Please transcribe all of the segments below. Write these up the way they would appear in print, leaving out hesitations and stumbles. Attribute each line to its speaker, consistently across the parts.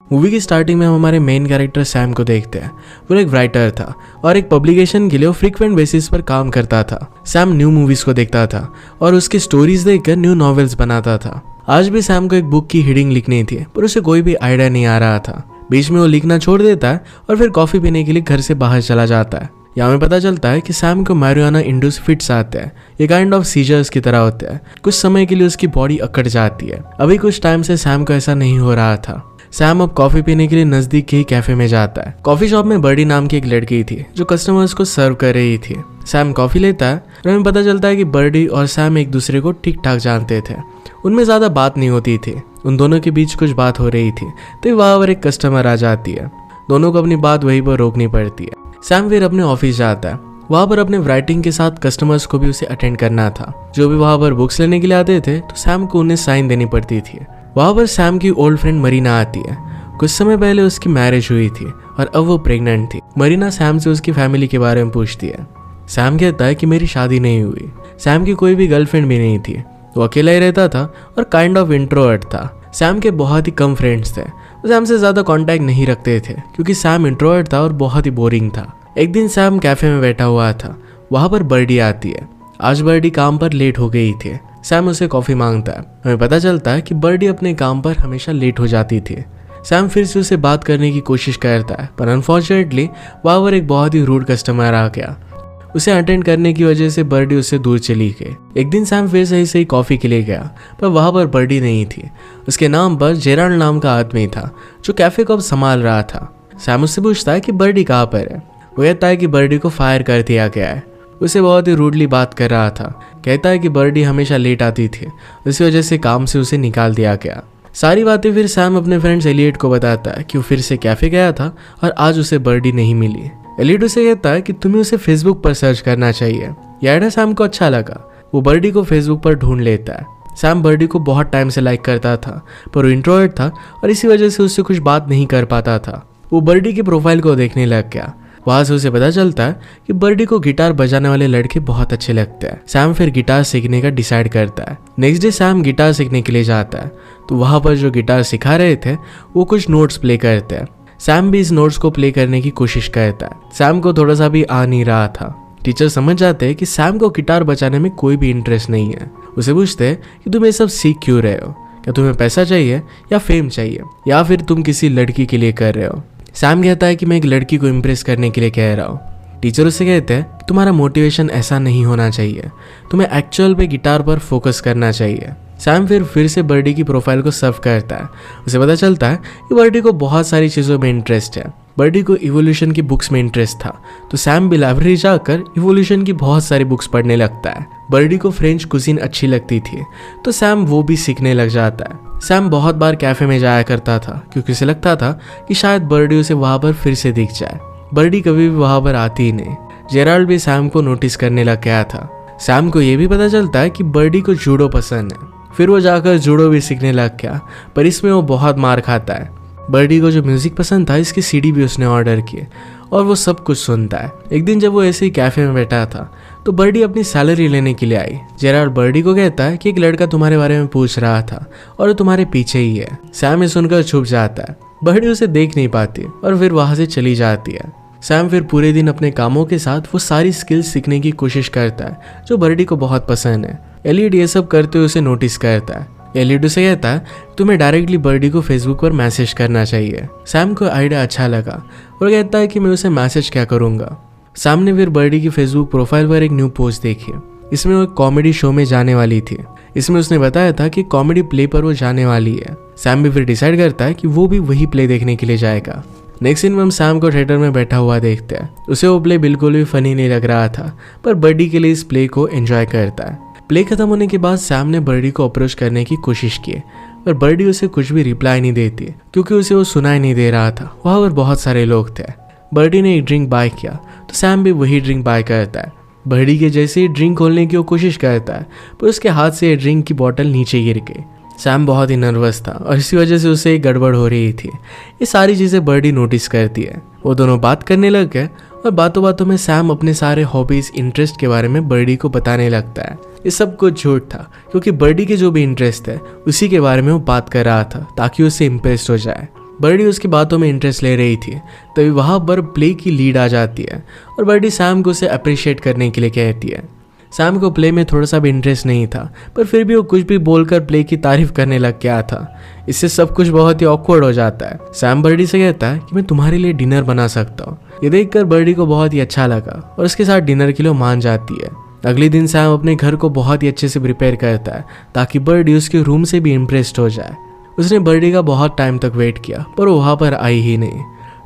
Speaker 1: Movie की starting में हम हमारे मेन कैरेक्टर सैम को देखते हैं। वो एक राइटर था और एक पब्लिकेशन के लिए वो फ्रीक्वेंट बेसिस पर काम करता था। सैम न्यू मूवीज को देखता था और उसकी स्टोरीज देखकर न्यू नॉवेल्स बनाता था। आज भी सैम को एक बुक की हेडिंग लिखनी थी पर उसे कोई भी आइडिया नहीं आ रहा था। बीच में वो लिखना छोड़ देता है और फिर कॉफी पीने के लिए घर से बाहर चला जाता है। यहाँ में पता चलता है कि सैम को मैरिजुआना इंड्यूस फिट्स आते हैं। ये काइंड ऑफ सीजर्स की तरह होते हैं। कुछ समय के लिए उसकी बॉडी अकड़ जाती है। अभी कुछ टाइम से सैम को ऐसा नहीं हो रहा था। सैम अब कॉफी पीने के लिए नजदीक के ही कैफे में जाता है। कॉफी शॉप में बर्डी नाम की एक लड़की थी जो कस्टमर्स को सर्व कर रही थी। सैम कॉफी लेता है और हमें पता चलता है कि बर्डी और सैम एक दूसरे को ठीक ठाक जानते थे। उनमें ज्यादा बात नहीं होती थी। उन दोनों के बीच कुछ बात हो रही थी तो वहां पर एक कस्टमर आ जाती है। दोनों को अपनी बात वहीं पर रोकनी पड़ती है। सैम फिर अपने ऑफिस जाता है। वहां पर अपने राइटिंग के साथ कस्टमर्स को भी उसे अटेंड करना था। जो भी वहां पर बुक्स लेने के लिए आते थे तो सैम को उन्हें साइन देनी पड़ती थी। वहां पर सैम की ओल्ड फ्रेंड मरीना आती है। कुछ समय पहले उसकी मैरिज हुई थी और अब वो प्रेग्नेंट थी। मरीना सैम से उसकी फैमिली के बारे में पूछती है। सैम कहता है कि मेरी शादी नहीं हुई। सैम की कोई भी गर्लफ्रेंड भी नहीं थी। वो अकेला ही रहता था और काइंड ऑफ इंट्रोवर्ट था। सैम के बहुत ही कम फ्रेंड्स थे। वो सैम से ज्यादा कांटेक्ट नहीं रखते थे क्योंकि सैम इंट्रोवर्ट था और बहुत ही बोरिंग था। एक दिन सैम कैफे में बैठा हुआ था। वहां पर बर्डी आती है। आज बर्डी काम पर लेट हो गई थी। सैम उसे कॉफी मांगता है। हमें पता चलता है कि बर्डी अपने काम पर हमेशा लेट हो जाती थी। सैम फिर से उसे बात करने की कोशिश करता है पर अनफॉर्चुनेटली वहां पर एक बहुत ही रूड कस्टमर आ गया। उसे अटेंड करने की वजह से बर्डी उससे दूर चली गई। एक दिन सैम फिर सही कॉफी के लिए गया पर वहां पर बर्डी नहीं थी। उसके नाम पर जेराल्ड नाम का आदमी था जो कैफे को अब संभाल रहा था। सैम उससे पूछता है कि बर्डी कहाँ पर है। वो कहता है कि बर्डी को फायर कर दिया गया है। उसे बहुत ही रूडली बात कर रहा था। कहता है कि बर्डी हमेशा लेट आती थी, इसी वजह से काम से उसे निकाल दिया गया। सारी बातें फिर सैम अपने फ्रेंड्स एलियट को बताता है कि वो फिर से कैफे गया था और आज उसे बर्डी नहीं मिली। एलियट उसे कहता है कि तुम्हें उसे फेसबुक पर सर्च करना चाहिए। यह आइडिया सैम को अच्छा लगा। वो बर्डी को फेसबुक पर ढूंढ लेता है। सैम बर्डी को बहुत टाइम से लाइक करता था पर वो इंट्रोवर्ट था और इसी वजह से उससे कुछ बात नहीं कर पाता था। वो बर्डी की प्रोफाइल को देखने लग गया। वहां से उसे पता चलता है कि बर्डी को गिटार बजाने वाले लड़के बहुत अच्छे लगते हैं। सैम फिर गिटार सीखने का डिसाइड करता है। नेक्स्ट डे सैम गिटार सीखने के लिए जाता है तो वहां पर जो गिटार सिखा रहे थे वो कुछ नोट्स प्ले करते हैं। सैम भी इस नोट्स को प्ले करने की कोशिश करता है। सैम को थोड़ा सा भी आ नहीं रहा था। टीचर समझ जाते हैं कि सैम को गिटार बजाने में कोई भी इंटरेस्ट नहीं है। उसे पूछते हैं कि तुम ये सब सीख क्यों रहे हो। क्या तुम्हें पैसा चाहिए या फेम चाहिए या फिर तुम किसी लड़की के लिए कर रहे हो। सैम कहता है कि मैं एक लड़की को इम्प्रेस करने के लिए कह रहा हूँ। टीचर उसे कहते हैं कि तुम्हारा मोटिवेशन ऐसा नहीं होना चाहिए। तुम्हें एक्चुअल पे गिटार पर फोकस करना चाहिए। सैम फिर से बर्डी की प्रोफाइल को सर्व करता है। उसे पता चलता है कि बर्डी को बहुत सारी चीज़ों में इंटरेस्ट है। बर्डी को इवोल्यूशन की बुक्स में इंटरेस्ट था तो सैम भी लाइब्रेरी जाकर इवोल्यूशन की बहुत सारी बुक्स पढ़ने लगता है। बर्डी को फ्रेंच कुजीन अच्छी लगती थी तो सैम वो भी सीखने लग जाता है। सैम बहुत बार कैफे में जाया करता था क्योंकि उसे लगता था कि शायद बर्डी उसे वहां पर फिर से दिख जाए। बर्डी कभी भी वहां पर आती ही नहीं। जेराल्ड भी सैम को नोटिस करने लग गया था। सैम को यह भी पता चलता है कि बर्डी को जूडो पसंद है। फिर वो जाकर जूडो भी सीखने लग गया पर इसमें वो बहुत मार खाता है। बर्डी को जो म्यूजिक पसंद था इसकी सीडी भी उसने ऑर्डर की और वो सब कुछ सुनता है। एक दिन जब वो ऐसे ही कैफे में बैठा था तो बर्डी अपनी सैलरी लेने के लिए आई। जेराल्ड बर्डी को कहता है कि एक लड़का तुम्हारे बारे में पूछ रहा था और वो तुम्हारे पीछे ही है। सैम ये सुनकर छुप जाता है। बर्डी उसे देख नहीं पाती और फिर वहां से चली जाती है। सैम फिर पूरे दिन अपने कामों के साथ वो सारी स्किल्स सीखने की कोशिश करता है जो बर्डी को बहुत पसंद है। एलियट ये सब करते हुए उसे नोटिस करता है। एलियट उसे कहता है तुम्हें डायरेक्टली बर्डी को फेसबुक पर मैसेज करना चाहिए। सैम को आइडिया अच्छा लगा और कहता है कि मैं उसे मैसेज क्या करूंगा। सैम ने फिर बर्डी की फेसबुक प्रोफाइल पर एक न्यू पोस्ट देखी। इसमें वो एक कॉमेडी शो में जाने वाली थी। इसमें उसने बताया था कि कॉमेडी प्ले पर वो जाने वाली है। सैम भी फिर डिसाइड करता है कि वो भी वही प्ले देखने के लिए जाएगा। नेक्स्ट दिन हम सैम को थिएटर में बैठा हुआ देखते हैं। उसे वो प्ले बिल्कुल भी फनी नहीं लग रहा था पर बर्डी के लिए इस प्ले को एंजॉय करता है। प्ले खत्म होने के बाद सैम ने बर्डी को अप्रोच करने की कोशिश की पर बर्डी उसे कुछ भी रिप्लाई नहीं देती क्योंकि उसे वो सुनाई नहीं दे रहा था। वहां पर बहुत सारे लोग थे। बर्डी ने एक ड्रिंक बाय किया तो सैम भी वही ड्रिंक बाय करता है। बर्डी के जैसे ही ड्रिंक खोलने की वो कोशिश करता है पर उसके हाथ से ड्रिंक की बोतल नीचे गिर गई। सैम बहुत ही नर्वस था और इसी वजह से उसे गड़बड़ हो रही थी। ये सारी चीज़ें बर्डी नोटिस करती है। वो दोनों बात करने लग गए और बातों बातों में सैम अपने सारे हॉबीज इंटरेस्ट के बारे में बर्डी को बताने लगता है। ये सब कुछ झूठ था क्योंकि बर्डी के जो भी इंटरेस्ट है उसी के बारे में वो बात कर रहा था ताकि उससे इम्प्रेस्ड हो जाए। बर्डी उसकी बातों में इंटरेस्ट ले रही थी। तभी वहाँ पर प्ले की लीड आ जाती है और बर्डी सैम को उसे अप्रिशिएट करने के लिए कहती है। सैम को प्ले में थोड़ा सा भी इंटरेस्ट नहीं था, पर फिर भी वो कुछ भी बोलकर प्ले की तारीफ करने लग गया था। इससे सब कुछ बहुत ही ऑकवर्ड हो जाता है। सैम बर्डी से कहता है कि मैं तुम्हारे लिए डिनर बना सकता हूँ। ये देखकर बर्डी को बहुत ही अच्छा लगा और उसके साथ डिनर के लिए मान जाती है। अगले दिन सैम अपने घर को बहुत ही अच्छे से प्रिपेयर करता है ताकि बर्डी उसके रूम से भी इम्प्रेस्ड हो जाए। उसने बर्डी का बहुत टाइम तक वेट किया, पर वो वहाँ पर आई ही नहीं।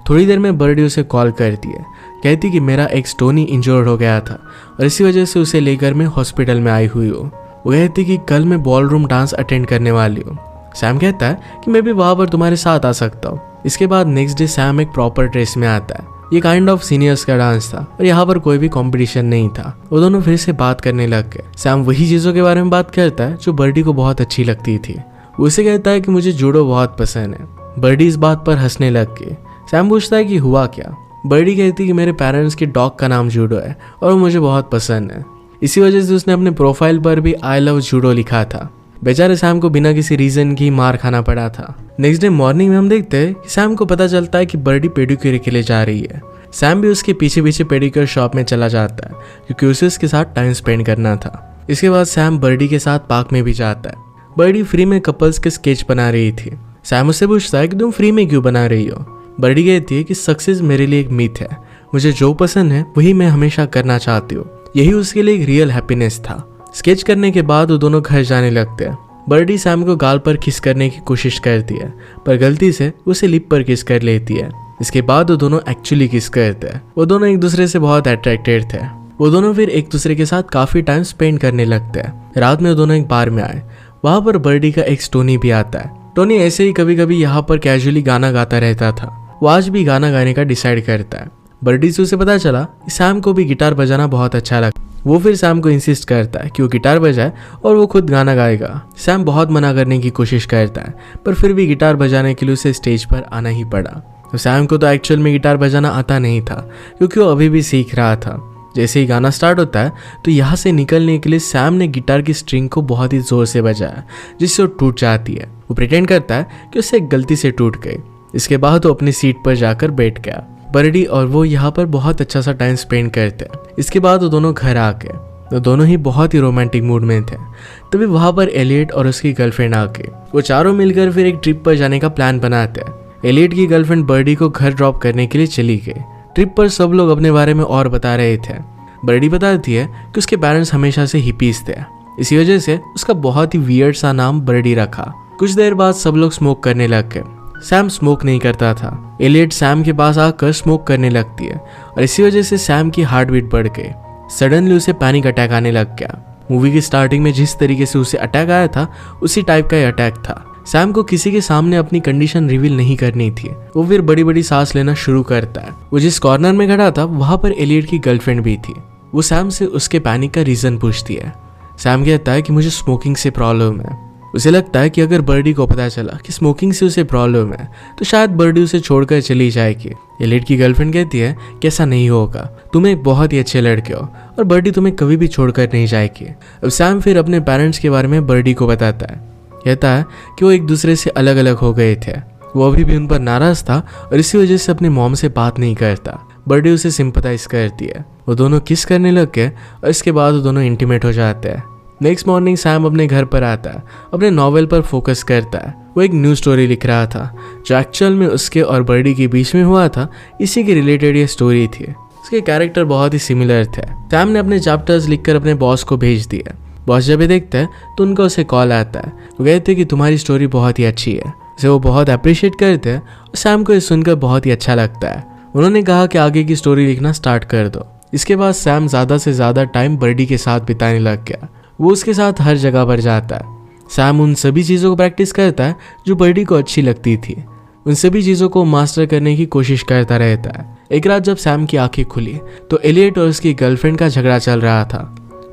Speaker 1: थोड़ी देर में बर्डी उसे कॉल करती है, कहती कि मेरा एक्स टोनी इंजर्ड हो गया था और इसी वजह से उसे लेकर मैं हॉस्पिटल में आई हुई हूँ। वो कहती कि कल मैं बॉल रूम डांस अटेंड करने वाली हूँ। सैम कहता है कि मैं भी वहाँ पर तुम्हारे साथ आ सकता हूँ। इसके बाद नेक्स्ट डे सैम एक प्रॉपर ड्रेस में आता है। ये काइंड ऑफ सीनियर्स का डांस था और यहाँ पर कोई भी कंपटीशन नहीं था। वो दोनों फिर से बात करने लग गए। सैम वही चीज़ों के बारे में बात करता है जो बर्डी को बहुत अच्छी लगती थी। वो उसे कहता है कि मुझे जूडो बहुत पसंद है। बर्डी इस बात पर हंसने लग गई। सैम पूछता है कि हुआ क्या। बर्डी कहती है कि मेरे पेरेंट्स के डॉग का नाम जूडो है और वो मुझे बहुत पसंद है। इसी वजह से उसने अपने प्रोफाइल पर भी आई लव जूडो लिखा था। बेचारे सैम को बिना किसी रीजन की मार खाना पड़ा था। नेक्स्ट डे मॉर्निंग में हम देखते हैं कि सैम को पता चलता है कि बर्डी पेडिक्योर के लिए जा रही है। सैम भी उसके पीछे पीछे पेडिक्योर शॉप में चला जाता है क्योंकि उसे उसके साथ टाइम स्पेंड करना था। इसके बाद सैम बर्डी के साथ पार्क में भी जाता है। बर्डी फ्री में कपल्स के स्केच बना रही थी। सैम उससे पूछता है कि तुम फ्री में क्यों बना रही हो। बर्डी कहती है कि सक्सेस मेरे लिए एक मिथ है। मुझे जो पसंद है वही मैं हमेशा करना चाहती हूँ। यही उसके लिए एक रियल हैप्पीनेस था। स्केच करने के बाद वो दोनों घर जाने लगते हैं। बर्डी सैम को गाल पर किस करने की कोशिश करती है, पर गलती से उसे लिप पर किस कर लेती है। इसके बाद वो दोनों एक्चुअली किस करते हैं। वो दोनों एक दूसरे से बहुत अट्रैक्टेड थे। वो दोनों फिर एक दूसरे के साथ काफी टाइम स्पेंड करने लगते हैं। रात में वो दोनों एक बार में आए। वहां पर बर्डी का एक्स टोनी भी आता है। टोनी ऐसे ही कभी कभी यहाँ पर कैजुअली गाना गाता रहता था। वो आज भी गाना गाने का डिसाइड करता है। बर्डी से उसे पता चला कि सैम को भी गिटार बजाना बहुत अच्छा लगता है। वो फिर सैम को इंसिस्ट करता है कि वो गिटार बजाए और वो खुद गाना गाएगा। सैम बहुत मना करने की कोशिश करता है, पर फिर भी गिटार बजाने के लिए उसे स्टेज पर आना ही पड़ा। तो सैम को तो एक्चुअल में गिटार बजाना आता नहीं था क्योंकि वो अभी भी सीख रहा था। जैसे ही गाना स्टार्ट होता है तो यहाँ से निकलने के लिए सैम ने गिटार की स्ट्रिंग को बहुत ही जोर से बजाया, जिससे वो टूट जाती है। वो प्रिटेंड करता है कि उससे गलती से टूट गई। इसके बाद वो अपनी सीट पर जाकर बैठ गया। बर्डी और वो यहाँ पर बहुत अच्छा सा टाइम स्पेंड करते हैं। इसके बाद वो दोनों घर आ गए। वो दोनों ही बहुत ही रोमांटिक मूड में थे। तभी वहाँ पर एलियट और उसकी गर्लफ्रेंड आ गई। वो चारों मिलकर फिर एक ट्रिप पर जाने का प्लान बनाते हैं। एलियट की गर्लफ्रेंड बर्डी को घर ड्रॉप करने के लिए चली गई। ट्रिप पर सब लोग अपने बारे में और बता रहे थे। बर्डी बताती है कि उसके पेरेंट्स हमेशा से हिपीज थे, इसी वजह से उसका बहुत ही वियर्ड सा नाम बर्डी रखा। कुछ देर बाद सब लोग स्मोक करने लग गए। सैम स्मोक नहीं करता था। एलियट सैम के पास आकर स्मोक करने लगती है और इसी वजह से सैम की हार्ट बीट बढ़ गई। सडनली उसे पैनिक अटैक आने लग गया। मूवी की स्टार्टिंग में जिस तरीके से उसे अटैक आया था उसी टाइप का अटैक था। सैम को किसी के सामने अपनी कंडीशन रिवील नहीं करनी थी। वो फिर बड़ी बड़ी सांस लेना शुरू करता है। वो जिस कॉर्नर में खड़ा था वहां पर एलियट की गर्लफ्रेंड भी थी। वो सैम से उसके पैनिक का रीजन पूछती है। सैम कहता है कि मुझे स्मोकिंग से प्रॉब्लम है। उसे लगता है कि अगर बर्डी को पता चला कि स्मोकिंग से उसे प्रॉब्लम है तो शायद बर्डी उसे छोड़कर चली जाएगी। एलियट की गर्लफ्रेंड कहती है कि ऐसा नहीं होगा, तुम एक बहुत ही अच्छे लड़के हो और बर्डी तुम्हें कभी भी छोड़कर नहीं जाएगी। अब सैम फिर अपने पेरेंट्स के बारे में बर्डी को बताता है। कहता है कि वो एक दूसरे से अलग अलग हो गए थे। वो अभी भी उन पर नाराज था और इसी वजह से अपने मॉम से बात नहीं करता। बर्डी उसे सिंपथाइज करती है। वो दोनों किस करने लग गए और इसके बाद वो दोनों इंटीमेट हो जाते हैं। नेक्स्ट मॉर्निंग सैम अपने घर पर आता है, अपने नॉवेल पर फोकस करता है। वो एक न्यू स्टोरी लिख रहा था जो एक्चुअल में उसके और बर्डी के बीच में हुआ था। इसी के रिलेटेड ये स्टोरी थी। उसके कैरेक्टर बहुत ही सिमिलर थे। सैम ने अपने चैप्टर्स लिखकर अपने बॉस को भेज दिया। बॉस जब ये देखते हैं तो उनका उसे कॉल आता है। वो कहते हैं कि तुम्हारी स्टोरी बहुत ही अच्छी है। उसे वो बहुत अप्रिशिएट करते हैं और सैम को ये सुनकर बहुत ही अच्छा लगता है। उन्होंने कहा कि आगे की स्टोरी लिखना स्टार्ट कर दो। इसके बाद सैम ज़्यादा से ज़्यादा टाइम बर्डी के साथ बिताने लग गया। वो उसके साथ हर जगह पर जाता है। सैम उन सभी चीज़ों को प्रैक्टिस करता है जो बर्डी को अच्छी लगती थी। उन सभी चीज़ों को मास्टर करने की कोशिश करता रहता है। एक रात जब सैम की आंखें खुली तो एलियट और उसकी गर्लफ्रेंड का झगड़ा चल रहा था।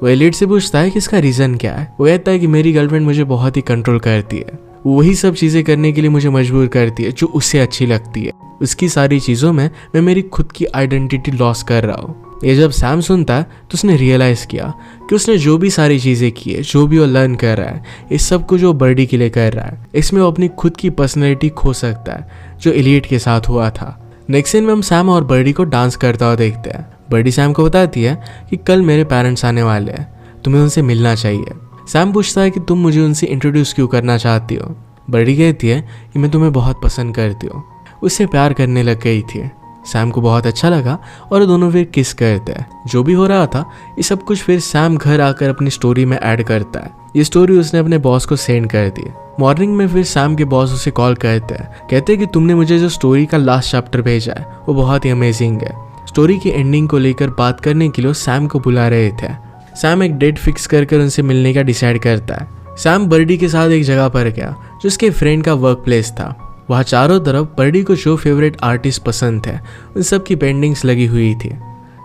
Speaker 1: वो एलियट से पूछता है कि इसका रीज़न क्या है। वो कहता है कि मेरी गर्लफ्रेंड मुझे बहुत ही कंट्रोल करती है। वो वही सब चीज़ें करने के लिए मुझे मजबूर करती है जो उसे अच्छी लगती है। उसकी सारी चीज़ों में मैं मेरी खुद की आइडेंटिटी लॉस कर रहा हूँ। ये जब सैम सुनता है तो उसने रियलाइज़ किया कि उसने जो भी सारी चीज़ें की है, जो भी वो लर्न कर रहा है, इस सब कुछ वो बर्डी के लिए कर रहा है। इसमें वो अपनी खुद की पर्सनैलिटी खो सकता है जो एलियट के साथ हुआ था। नेक्स्ट सीन में हम सैम और बर्डी को डांस करता हुआ देखते हैं। बर्डी सैम को बताती है कि कल मेरे पेरेंट्स आने वाले हैं, तुम्हें उनसे मिलना चाहिए। सैम पूछता है कि तुम मुझे उनसे इंट्रोड्यूस क्यों करना चाहती हो। बर्डी कहती है कि मैं तुम्हें बहुत पसंद करती हूँ, उससे प्यार करने लग गई थी। सैम को बहुत अच्छा लगा और दोनों फिर किस करते हैं। जो भी हो रहा था ये सब कुछ फिर सैम घर आकर अपनी स्टोरी में ऐड करता है। ये स्टोरी उसने अपने बॉस को सेंड कर दी। मॉर्निंग में फिर सैम के बॉस उसे कॉल करते हैं, कहते हैं कि तुमने मुझे जो स्टोरी का लास्ट चैप्टर भेजा है वो बहुत ही अमेजिंग है। स्टोरी की एंडिंग को लेकर बात करने के लिए सैम को बुला रहे थे। सैम एक डेट फिक्स कर उनसे मिलने का डिसाइड करता है। सैम बर्डी के साथ एक जगह पर गया जो उसके फ्रेंड का वर्क प्लेस था। वहाँ चारों तरफ बर्डी को जो फेवरेट आर्टिस्ट पसंद थे उन सब की पेंटिंग्स लगी हुई थी।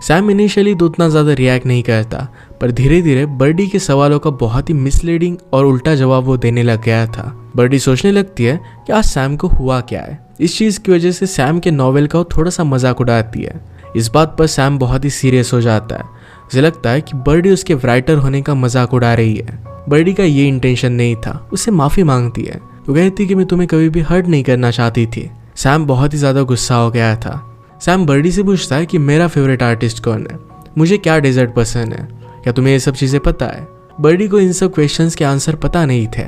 Speaker 1: सैम इनिशियली तो उतना ज़्यादा रिएक्ट नहीं करता, पर धीरे धीरे बर्डी के सवालों का बहुत ही मिसलीडिंग और उल्टा जवाब वो देने लग गया था। बर्डी सोचने लगती है कि आज सैम को हुआ क्या है। इस चीज़ की वजह से सैम के नॉवेल का वो थोड़ा सा मजाक उड़ाती है। इस बात पर सैम बहुत ही सीरियस हो जाता है। उसे लगता है कि बर्डी उसके राइटर होने का मजाक उड़ा रही है। बर्डी का ये इंटेंशन नहीं था, उससे माफ़ी मांगती है। वो कहती कि मैं तुम्हें कभी भी हर्ट नहीं करना चाहती थी। सैम बहुत ही ज़्यादा गुस्सा हो गया था। सैम बर्डी से पूछता है कि मेरा फेवरेट आर्टिस्ट कौन है, मुझे क्या डेजर्ट पसंद है, क्या तुम्हें ये सब चीज़ें पता है। बर्डी को इन सब क्वेश्चंस के आंसर पता नहीं थे।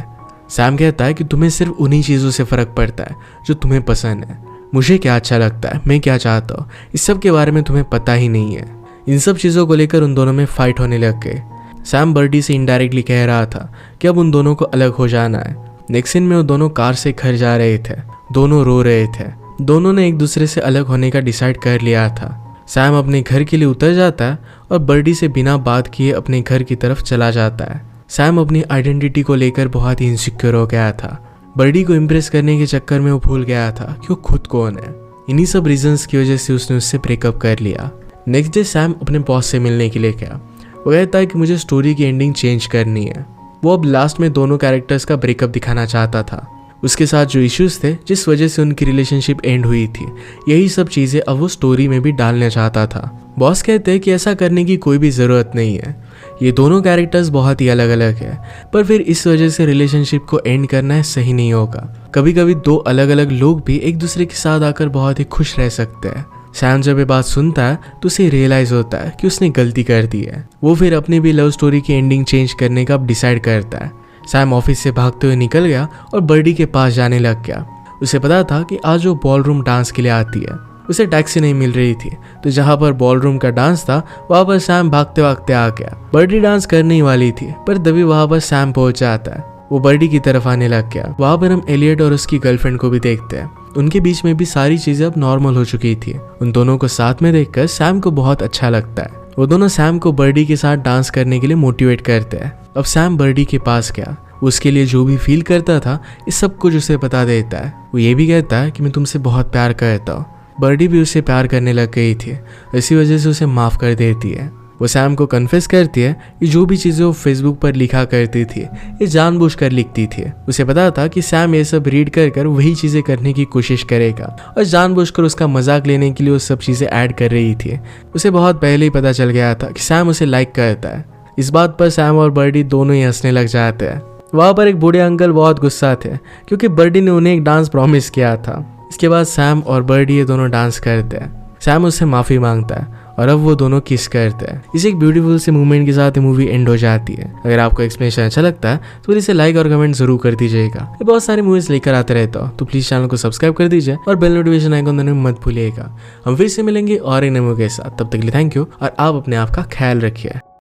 Speaker 1: सैम कहता है कि तुम्हें सिर्फ उन्हीं चीज़ों से फ़र्क पड़ता है जो तुम्हें पसंद है। मुझे क्या अच्छा लगता है, मैं क्या चाहता हूँ, इस सब के बारे में तुम्हें पता ही नहीं है। इन सब चीज़ों को लेकर उन दोनों में फाइट होने लग गए। सैम बर्डी से इनडायरेक्टली कह रहा था कि अब उन दोनों को अलग हो जाना है। नेक्स्ट सीन में वो दोनों कार से घर जा रहे थे। दोनों रो रहे थे। दोनों ने एक दूसरे से अलग होने का डिसाइड कर लिया था। सैम अपने घर के लिए उतर जाता है और बर्डी से बिना बात किए अपने घर की तरफ चला जाता है। सैम अपनी आइडेंटिटी को लेकर बहुत ही इनसिक्योर हो गया था। बर्डी को इम्प्रेस करने के चक्कर में वो भूल गया था कि वो खुद कौन है। इन्हीं सब रीजंस की वजह से उसने उससे ब्रेकअप कर लिया। नेक्स्ट डे सैम अपने बॉस से मिलने के लिए गया। वो कहता है कि मुझे स्टोरी की एंडिंग चेंज करनी है। वो अब लास्ट में दोनों कैरेक्टर्स का ब्रेकअप दिखाना चाहता था। उसके साथ जो इश्यूज थे जिस वजह से उनकी रिलेशनशिप एंड हुई थी, यही सब चीज़ें अब वो स्टोरी में भी डालना चाहता था। बॉस कहते हैं कि ऐसा करने की कोई भी ज़रूरत नहीं है। ये दोनों कैरेक्टर्स बहुत ही अलग अलग है, पर फिर इस वजह से रिलेशनशिप को एंड करना सही नहीं होगा। कभी कभी दो अलग अलग लोग भी एक दूसरे के साथ आकर बहुत ही खुश रह सकते हैं। सैम जब ये बात सुनता है तो उसे रियलाइज होता है कि उसने गलती कर दी है। वो फिर अपनी भी लव स्टोरी की एंडिंग चेंज करने का डिसाइड करता है। सैम ऑफिस से भागते हुए निकल गया और बर्डी के पास जाने लग गया। उसे पता था कि आज वो बॉलरूम डांस के लिए आती है। उसे टैक्सी नहीं मिल रही थी, तो जहाँ पर बॉलरूम का डांस था वहाँ पर सैम भागते भागते आ गया। बर्डी डांस करने ही वाली थी, पर तभी वहाँ पर सैम पहुंच जाता है। वो बर्डी की तरफ आने लग गया। वहाँ पर हम एलियट और उसकी गर्लफ्रेंड को भी देखते हैं। उनके बीच में भी सारी चीजें अब नॉर्मल हो चुकी थी। उन दोनों को साथ में देखकर सैम को बहुत अच्छा लगता है। वो दोनों सैम को बर्डी के साथ डांस करने के लिए मोटिवेट करते हैं। अब सैम बर्डी के पास गया। उसके लिए जो भी फील करता था इस सब कुछ उसे बता देता है। वो ये भी कहता है कि मैं तुमसे बहुत प्यार करता हूँ। बर्डी भी उससे प्यार करने लग गई थी, इसी वजह से उसे माफ़ कर देती है। वो सैम को कन्फेस करती है कि जो भी चीज़ें वो फेसबुक पर लिखा करती थी ये जानबूझकर लिखती थी। उसे पता था कि सैम ये सब रीड कर वही चीज़ें करने की कोशिश करेगा और जानबूझकर उसका मजाक लेने के लिए वो सब चीज़ें ऐड कर रही थी। उसे बहुत पहले ही पता चल गया था कि सैम उसे लाइक करता है। इस बात पर सैम और बर्डी दोनों ही हंसने लग जाते हैं। वहाँ पर एक बूढ़े अंकल बहुत गुस्सा थे क्योंकि बर्डी ने उन्हें एक डांस प्रॉमिस किया था। इसके बाद सैम और बर्डी ये दोनों डांस करते हैं। सैम उससे माफ़ी मांगता है और अब वो दोनों किस करते हैं। इस एक ब्यूटीफुल से मूवमेंट के साथ ये मूवी एंड हो जाती है। अगर आपको एक्सप्लेनेशन अच्छा लगता है तो इसे लाइक और कमेंट जरूर कर दीजिएगा। मैं बहुत सारी मूवीज लेकर आते रहता हूँ, तो प्लीज चैनल को सब्सक्राइब कर दीजिए और बेल नोटिफिकेशन आइकॉन देना मत भूलिएगा। हम फिर से मिलेंगे और एक नए मूवी के साथ। तब तक के लिए थैंक यू और आप अपने आप का ख्याल रखिए।